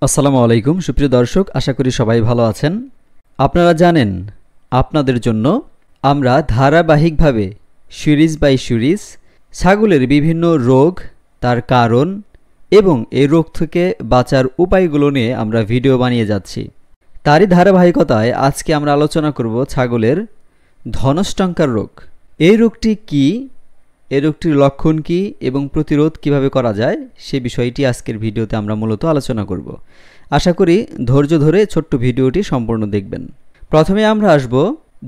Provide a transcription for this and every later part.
আসসালামু আলাইকুম সুপ্রিয় দর্শক, আশা করি সবাই ভালো আছেন। আপনারা জানেন আপনাদের জন্য আমরা ধারাবাহিকভাবে সিরিজ বাই সিরিজ ছাগলের বিভিন্ন রোগ, তার কারণ এবং এই রোগ থেকে বাঁচার উপায়গুলো নিয়ে আমরা ভিডিও বানিয়ে যাচ্ছি। তারই ধারাবাহিকতায় আজকে আমরা আলোচনা করব ছাগলের ধনষ্টঙ্কার রোগ। এই রোগটি কি, এই রোগটির লক্ষণ কি এবং প্রতিরোধ কিভাবে করা যায় সে বিষয়টি আজকের ভিডিওতে আমরা মূলত আলোচনা করব। আশা করি ধৈর্য ধরে ছোট্ট ভিডিওটি সম্পূর্ণ দেখবেন। প্রথমে আমরা আসব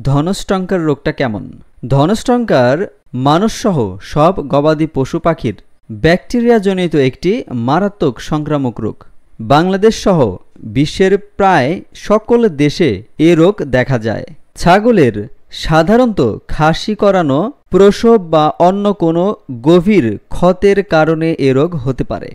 ধনষ্টঙ্কার রোগটা কেমন। ধনষ্টঙ্কার মানুষসহ সব গবাদি পশু পাখির ব্যাকটেরিয়াজনিত একটি মারাত্মক সংক্রামক রোগ। বাংলাদেশ সহ বিশ্বের প্রায় সকল দেশে এ রোগ দেখা যায়। ছাগলের সাধারণত খাসি করানো, প্রসব বা অন্য কোনো গভীর ক্ষতের কারণে এ রোগ হতে পারে।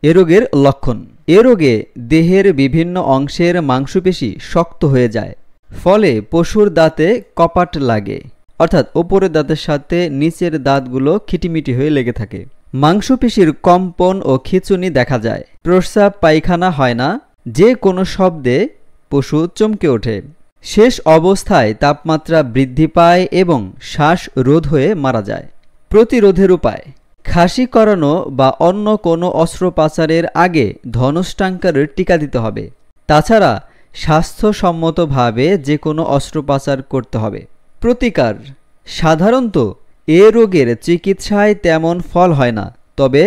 এ রোগের লক্ষণ: এ রোগে দেহের বিভিন্ন অংশের মাংসপেশি শক্ত হয়ে যায়, ফলে পশুর দাঁতে কপাট লাগে, অর্থাৎ ওপরের দাঁতের সাথে নিচের দাঁতগুলো খিটিমিটি হয়ে লেগে থাকে। মাংসপেশির কম্পন ও খিঁচুনি দেখা যায়। প্রস্রাব পায়খানা হয় না, যে কোনো শব্দে পশু চমকে ওঠে। শেষ অবস্থায় তাপমাত্রা বৃদ্ধি পায় এবং শ্বাস রোধ হয়ে মারা যায়। প্রতিরোধের উপায়: খাসি করানো বা অন্য কোনো অস্ত্রোপচারের আগে ধনষ্টঙ্কারের টিকা দিতে হবে। তাছাড়া স্বাস্থ্যসম্মতভাবে যে কোনো অস্ত্রোপচার করতে হবে। প্রতিকার: সাধারণত এ রোগের চিকিৎসায় তেমন ফল হয় না, তবে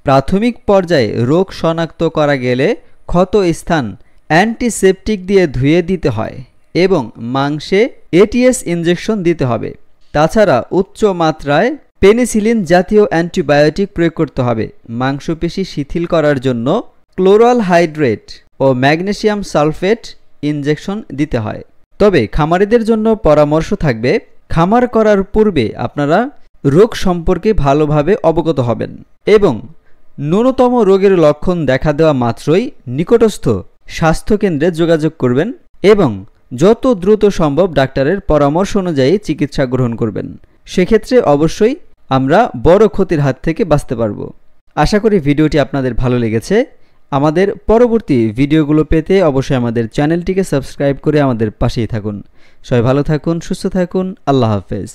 প্রাথমিক পর্যায়ে রোগ শনাক্ত করা গেলে ক্ষত স্থান অ্যান্টিসেপটিক দিয়ে ধুয়ে দিতে হয় এবং মাংসে এটিএস ইনজেকশন দিতে হবে। তাছাড়া উচ্চ মাত্রায় পেনিসিলিন জাতীয় অ্যান্টিবায়োটিক প্রয়োগ করতে হবে। মাংসপেশি শিথিল করার জন্য ক্লোরাল হাইড্রেট ও ম্যাগনেসিয়াম সালফেট ইনজেকশন দিতে হয়। তবে খামারিদের জন্য পরামর্শ থাকবে, খামার করার পূর্বে আপনারা রোগ সম্পর্কে ভালোভাবে অবগত হবেন এবং ন্যূনতম রোগের লক্ষণ দেখা দেওয়া মাত্রই নিকটস্থ স্বাস্থ্যকেন্দ্রে যোগাযোগ করবেন এবং যত দ্রুত সম্ভব ডাক্তারের পরামর্শ অনুযায়ী চিকিৎসা গ্রহণ করবেন। সেক্ষেত্রে অবশ্যই আমরা বড় ক্ষতির হাত থেকে বাঁচতে পারব। আশা করি ভিডিওটি আপনাদের ভালো লেগেছে। আমাদের পরবর্তী ভিডিওগুলো পেতে অবশ্যই আমাদের চ্যানেলটিকে সাবস্ক্রাইব করে আমাদের পাশেই থাকুন। সবাই ভালো থাকুন, সুস্থ থাকুন। আল্লাহ হাফেজ।